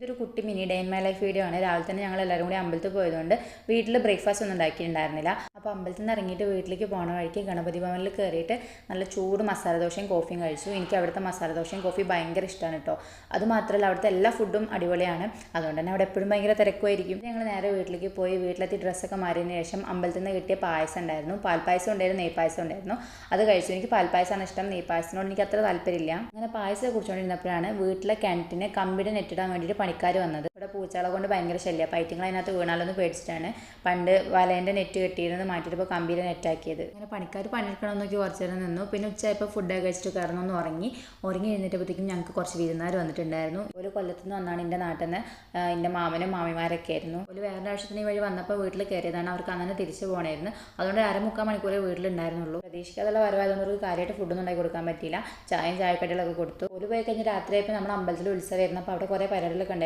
ഒരു കുട്ടി mini day in my life video ആണ്. രാവിലെ തന്നെ ഞങ്ങൾ എല്ലാവരും കൂടി അമ്പലത്തിൽ പോയതുകൊണ്ട് വീട്ടിൽ ബ്രേക്ക്ഫാസ്റ്റ് ഒന്നും ഉണ്ടാക്കിയിട്ടുണ്ടായിരുന്നില്ല. അപ്പോൾ അമ്പലത്തിൽ നിന്ന് ഇറങ്ങിയിട്ട് വീട്ടിലേക്ക് പോകണ വഴിക്ക് ഗണപതി ഭവനിൽ കയറിയിട്ട് നല്ല ചൂട് മസാല ദോശയും കോഫിയും കഴിച്ചു. എനിക്ക് അവിടുത്തെ മസാല ദോശയും കോഫി ഭയങ്കര ഇഷ്ടമാണ് കേട്ടോ. അതുമാത്രമല്ല അവിടുത്തെ എല്ലാ ഫുഡും അടിപൊളിയാണ്. അതുകൊണ്ട് തന്നെ അവിടെ എപ്പോഴും ഭയങ്കര തിരക്കുമായിരിക്കും. ഞങ്ങൾ നേരെ വീട്ടിലേക്ക് പോയി വീട്ടിലെത്തി ഡ്രസ്സൊക്കെ മാറിയതിന് ശേഷം അമ്പലത്തിൽ നിന്ന് കിട്ടിയ പായസം ഉണ്ടായിരുന്നു. പാൽപ്പായസം ഉണ്ടായിരുന്നു, നെയ്പായസം ഉണ്ടായിരുന്നു. അത് കഴിച്ചു. എനിക്ക് പാൽപ്പായസമാണ് ഇഷ്ടം, നെയ്പായസത്തിനോട് എനിക്ക് അത്ര താല്പര്യമില്ല. അങ്ങനെ പായസം കുടിച്ചുകൊണ്ടിരുന്നപ്പോഴാണ് വീട്ടിലെ കിണറ്റിന് കമ്പിയുടെ നെറ്റിടാൻ വേണ്ടിയിട്ട് പണിക്കാർ വന്നത്. ഇവിടെ പൂച്ചകളെ കൊണ്ട് ഭയങ്കര ശല്യം. പൈറ്റിങ്ങൾ അതിനകത്ത് വീണാലൊന്ന് പേടിച്ചിട്ടാണ് പണ്ട് വലേൻ്റെ നെറ്റ് കെട്ടിയിരുന്നത് മാറ്റിയിട്ട് ഇപ്പോൾ കമ്പിയുടെ നെറ്റാക്കിയത്. അങ്ങനെ പണിക്കാർ പണിയെടുക്കണമെന്നൊക്കെ കുറച്ച് നേരം നിന്നു. പിന്നെ ഉച്ചയായപ്പോൾ ഫുഡൊക്കെ കഴിച്ചിട്ട് കിടന്നൊന്ന് ഉറങ്ങി എഴുന്നേറ്റപ്പോഴത്തേക്കും ഞങ്ങൾക്ക് കുറച്ച് വിരുന്നുകാർ വന്നിട്ടുണ്ടായിരുന്നു. ഒരു കൊല്ലത്ത് നിന്ന് വന്നാണ് എൻ്റെ നാട്ടിൽ നിന്ന്. എൻ്റെ മാമനും മാമിമാരൊക്കെ ആയിരുന്നു. ഒരു വേറെ ആവശ്യത്തിന് വഴി വന്നപ്പോൾ വീട്ടിൽ കയറിയതാണ്. അവർക്ക് അങ്ങനെ തിരിച്ചു പോകണമായിരുന്നു. അതുകൊണ്ട് 1/2-3 മണിക്കൂറേ വീട്ടിലുണ്ടായിരുന്നുള്ളൂ. പ്രതീക്ഷിക്കാതുള്ള വരവായതുകൊണ്ട് ഒരു കാര്യമായിട്ട് ഫുഡൊന്നും ഉണ്ടാക്കി കൊടുക്കാൻ പറ്റിയില്ല. ചായയും ചായക്കടികളൊക്കെ കൊടുത്തു. ഒരു പോയി കഴിഞ്ഞ് രാത്രിയായപ്പോൾ നമ്മൾ അമ്പലത്തിൽ ഉത്സവമായിരുന്നു. അപ്പോൾ അവിടെ കുറേ പരിപാടികളൊക്കെ ഉണ്ടായിരുന്നു.